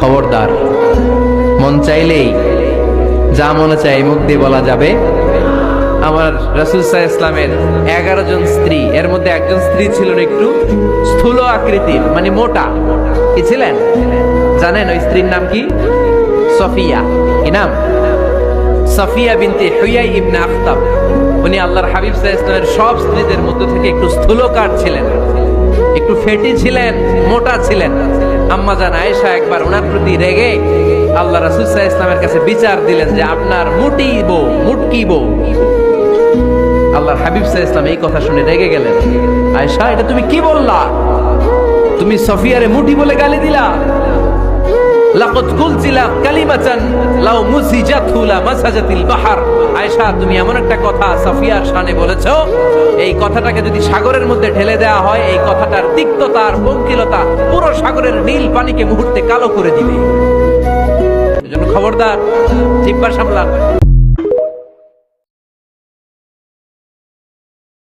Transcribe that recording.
খবরদার, মন চাইলেই যা মনে চাই মুখ দিয়ে বলা যাবে। আমার রাসূল সাল্লাল্লাহু আলাইহি ইসলামের 11 জন স্ত্রী, এর মধ্যে একজন স্ত্রী ছিলেন একটু স্থূল আকৃতির, মানে মোটা। কি ছিলেন জানেন? ওই স্ত্রীর নাম কি? সফিয়া। কি নাম? সফিয়া বিনতে হুয়াই ইবনে আখতাব। উনি আল্লাহর হাবিব সাল্লাল্লাহু আলাইহি ইসলামের সব স্ত্রীদের মধ্যে থেকে একটু স্থূলকার ছিলেন, একটু ফেটি ছিলেন, মোটা ছিলেন। আম্মা জান আয়েশা একবার ওনার প্রতি রেগে আল্লাহ রাসূল সাল্লাল্লাহু আলাইহি ইসলামের কাছে বিচার দিলেন যে আপনার মুটি বউ, মুটকি বউ। আল্লাহর হাবিব সাল্লাল্লাহু আলাইহি ইসলাম এই কথা শুনে রেগে গেলেন। আয়েশা, এটা তুমি কি বললা? তুমি সফিয়ারে মুটি বলে গালি দিলা। লাকাদ কুলতিলা কালিমাতান লাউ মুসিজাতহু লা মাসাজাতিল বাহর। আয়েশা, তুমি এমন একটা কথা সফিয়ার শানে বলেছো, এই কথাটাকে যদি সাগরের মধ্যে ঢেলে দেওয়া হয়, এই কথাটার তিক্ততা আর পঙ্কিলতা পুরো সাগরের নীল পানিকে মুহূর্তে কালো করে দিবে। এজন্য খবরদার, জিহ্বা সামলান।